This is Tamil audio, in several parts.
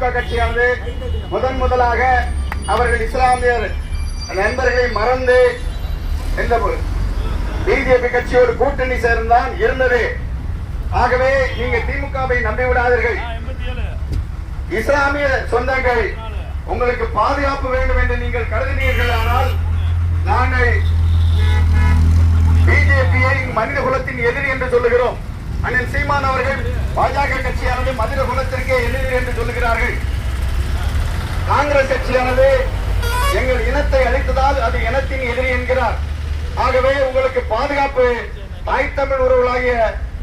திமுக கட்சியானது முதலாக அவர்கள் இஸ்லாமியர் நண்பர்களை மறந்து இந்த பிஜேபி கட்சியோடு கூட்டணி சேர்ந்தான் இருந்தது. ஆகவே நீங்க திமுகவை நம்பிவிடாதீர்கள். இஸ்லாமிய சொந்தங்கள் உங்களுக்கு பாதுகாப்பு வேண்டும் என்று நீங்கள் கருதினீர்கள். ஆனால் நாங்கள் பிஜேபியை மனித குலத்தின் எதிரி என்று சொல்லுகிறோம். அண்ணன் சீமான் அவர்கள் பாஜக கட்சியானது மனித குலத்திற்கே எதிரி என்று சொல்லுகிறார்கள். காங்கிரஸ் கட்சியானது எங்கள் இனத்தை அழித்ததால் அது இனத்தின் எதிரி என்கிறார். ஆகவே உங்களுக்கு பாதுகாப்பு தாய் தமிழ் உறவுகளாகிய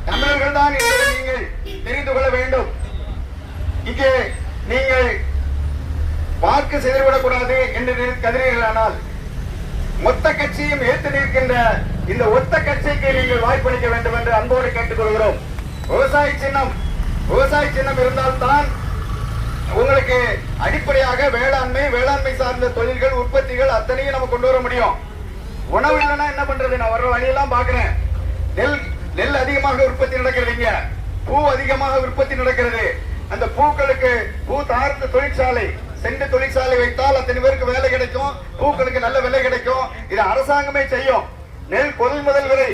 தமிழர்கள் தான் என்பதை நீங்கள் தெரிந்து கொள்ள வேண்டும். இங்கே நீங்கள் வாக்கு செய்துவிடக்கூடாது என்று கருதுகிறீர்களானால் மொத்த கட்சியும் ஏற்று நிற்கின்ற இந்த ஒத்த கட்சிக்கு நீங்கள் வாய்ப்பளிக்க வேண்டும் என்று அன்போடு கேட்டுக் கொள்கிறோம். விவசாய சின்னம் இருந்தால்தான் உங்களுக்கு அடிப்படையாக வேளாண்மை சார்ந்த தொழில்கள் உற்பத்திகள் அத்தனையும் நம்ம கொண்டு வர முடியும். உணவு இல்லைன்னா என்ன பண்றது? நான் வர்ற வழியெல்லாம் பாக்குறேன். நெல் அதிகமாக உற்பத்தி நடக்கிறது, பூ அதிகமாக உற்பத்தி நடக்கிறது. அந்த பூக்களுக்கு பூ தார்ந்த தொழிற்சாலை சென்று தொழிற்சாலை வைத்தால் அத்தனை பேருக்கு வேலை கிடைக்கும், பூக்களுக்கு நல்ல விலை கிடைக்கும். இது அரசாங்கமே செய்யும். நெல் கொள்முதல் விலை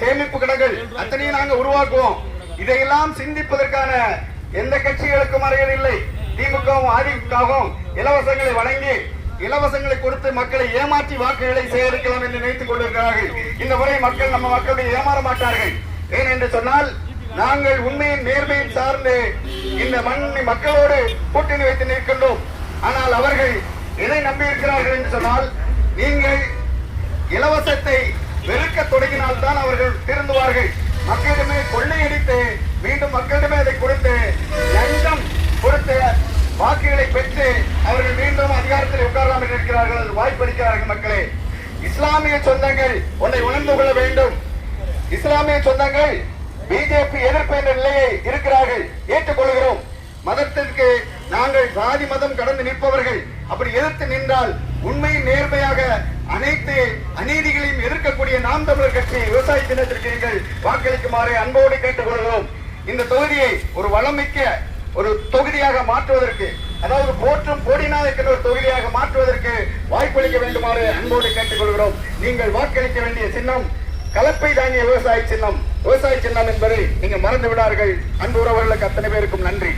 சேமிப்பு கிடங்கள் அத்தனையும் நாங்கள் உருவாக்குவோம். இதையெல்லாம் சிந்திப்பதற்கான எந்த கட்சிகளுக்கும் அறையவில்லை. திமுகவும் அதிமுகவும் இலவசங்களை வழங்கி இலவசங்களை கொடுத்து மக்களை ஏமாற்றி வாக்குகளை சேகரிக்கலாம் என்று நினைத்துக் கொண்டிருக்கிறார்கள். இந்த முறை நம்ம மக்களை ஏமாற மாட்டார்கள். ஏன் என்று சொன்னால் நாங்கள் உண்மையின் நேர்மையின் சார்ந்து இந்த மக்களோடு கூட்டணி வைத்து நிற்கின்றோம். ஆனால் அவர்கள் எதை நம்பி இருக்கிறார்கள் என்று சொன்னால் நீங்கள் இலவசத்தை வெறுக்க தொடங்கினால்தான் அவர்கள் திருந்துவார்கள். மக்களிடமே கொள்ளையடித்து மீண்டும் மக்களிடமே அதை கொடுத்து லஞ்சம் கொடுத்து வாக்குகளை பெற்று அவர்கள் மீண்டும் அதிகாரத்தில் உட்காரலாம் என்று இருக்கிறார்கள், வாய்ப்பளிக்கிறார்கள். மக்களே, இஸ்லாமிய சொந்தங்கள் ஒன்றை உணர்ந்து கொள்ள வேண்டும். இஸ்லாமிய சொந்தங்கள் பிஜேபி எதிர்ப்பு என்ற நிலையை இருக்கிறார்கள், ஏற்றுக்கொள்கிறோம். மதத்திற்கு நாங்கள் சாதி மதம் கடந்து நிற்பவர்கள். அப்படி எதிர்த்து நின்றால் உண்மையின் நேர்மையாக அனைத்து அநீதிகளையும் எதிர்க்கக்கூடிய நாம் தமிழர் கட்சி விவசாய சின்னத்திற்கு நீங்கள் வாக்களிக்குமாறு அன்போடு கேட்டுக்கொள்கிறோம். இந்த தொகுதியை ஒரு வளமிக்க ஒரு தொகுதியாக மாற்றுவதற்கு, அதாவது போற்றும் கோடிநாயக்கன் ஒரு தொகுதியாக மாற்றுவதற்கு வாய்ப்பளிக்க வேண்டுமாறு அன்போடு கேட்டுக்கொள்கிறோம். நீங்கள் வாக்களிக்க வேண்டிய சின்னம் கலப்பை தாங்கிய விவசாய சின்னம் என்பதை நீங்க மறந்து விடார்கள். அன்பு உறவுகளுக்கு அத்தனை பேருக்கும் நன்றி.